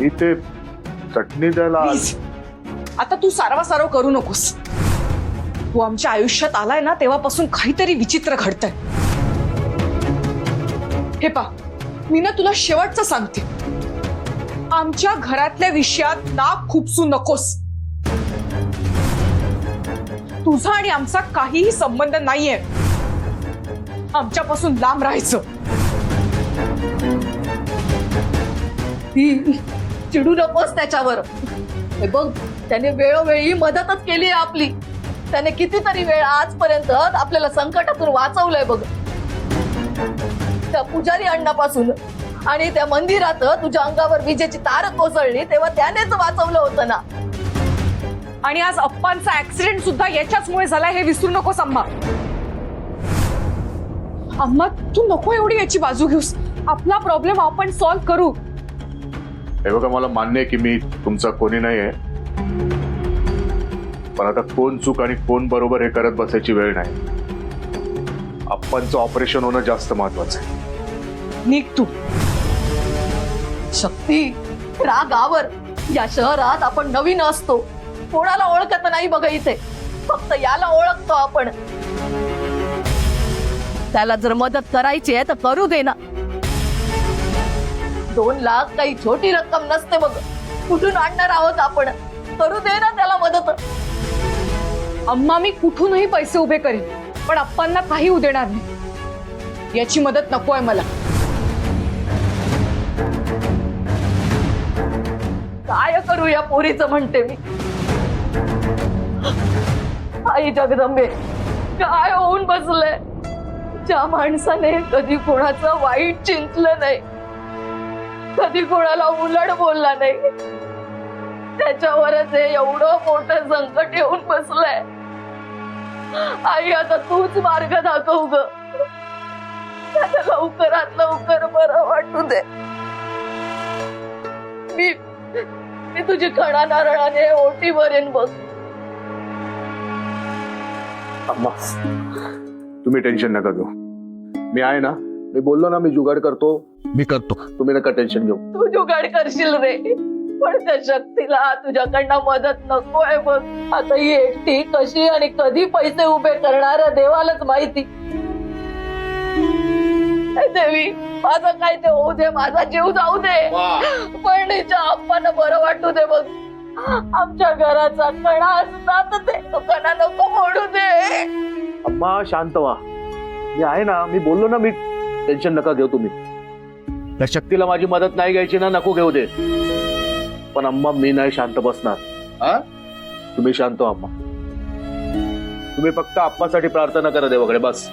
मी ते चटणी द्यायला प्लीज आता तू सारवासारव करू नकोस. तू आमच्या आयुष्यात आलाय ना तेव्हापासून काहीतरी विचित्र घडतंय. हे पा, मी ना तुला शेवटचं सांगते, आमच्या घरातल्या विषयात नाक खुपसू नकोस. तुझा आणि आमचा काहीही संबंध नाहीये. आमच्यापासून लांब राहायचं. चिडू नकोस त्याच्यावर. हे बघ, त्याने वेळोवेळी मदतच केली आहे आपली. त्याने कितीतरी वेळा आजपर्यंत आपल्याला संकटातून वाचवलंय बघ. त्या पुजारी अण्णापासून आणि त्या मंदिरात तुझ्या अंगावर विजेची तार कोसळली तेव्हा त्यानेच वाचवलं होतं ना. आणि आज अप्पांचा ऍक्सिडेंट सुद्धा याच्याचमुळे झालाय हे विसरू नकोस अम्मा. अम्मा तू नको एवढी याची बाजू घेऊस. आपला प्रॉब्लेम आपण सॉल्व्ह करू. हे बघा, मला मान्य आहे की मी तुमचा कोणी नाही आहे, पण आता कोण चूक आणि कोण बरोबर हे करत बसायची वेळ नाही. अप्पांचं ऑपरेशन होणं जास्त महत्वाचं आहे. निघ तू. शक्ती, रागावर. या शहरात आपण नवीन असतो, कोणाला ओळखत नाही बघ. इथे फक्त याला ओळखतो आपण. त्याला जर मदत करायची आहे तर करू दे ना. 2 लाख काही छोटी रक्कम नसते बघ. कुठून आणणार आहोत आपण? करू दे ना त्याला मदत. अम्मा मी कुठूनही पैसे उभे करेन, पण अप्पांना काही होऊ देणार नाही. याची मदत नकोय मला. काय करू या पोरीचं म्हणते मी. आई जगदंबे, काय होऊन बसलंय. ज्या माणसाने कधी कोणाचं वाईट चिंतलं नाही, कधी कोणाला उलट बोलला नाही, त्याच्यावरच हे एवढं मोठं संकट येऊन बसलंय. आई आता तूच मार्ग दाखव ग. त्याला लवकरात लवकर बरं वाटू दे. मी तुझी खणा नारळाने ओटी भरेन बघ. अम्मा, तुम्ही टेन्शन नका घेऊ. मी आहे ना. मी बोललो ना, मी जुगाड करतो. मी करतो. तुम्ही नका टेन्शन घेऊ. तू जुगाड करशील रे, पण त्या शक्तीला तुझ्याकडनं मदत नकोय बघ. आता ही एकटी कशी आणि कधी पैसे उभे करणार देवालाच माहिती. हे देवी, माझं काय ते होऊ दे, माझा जीव जाऊ दे, पण हिच्या अप्पांना बरं वाटू दे बघ. आमच्या घराचा कणा असतात ते कणा नको मोडू दे. अम्मा शांत व्हा. मी आहे ना. मी बोललो ना, मी टेन्शन नका घेऊ तुम्ही. त्या शक्तीला माझी मदत नाही घ्यायची ना, नको घेऊ दे. पण अम्मा मी नाही शांत बसणार. तुम्ही शांत व्हा अम्मा. तुम्ही फक्त अप्पासाठी प्रार्थना करा देवाकडे बस.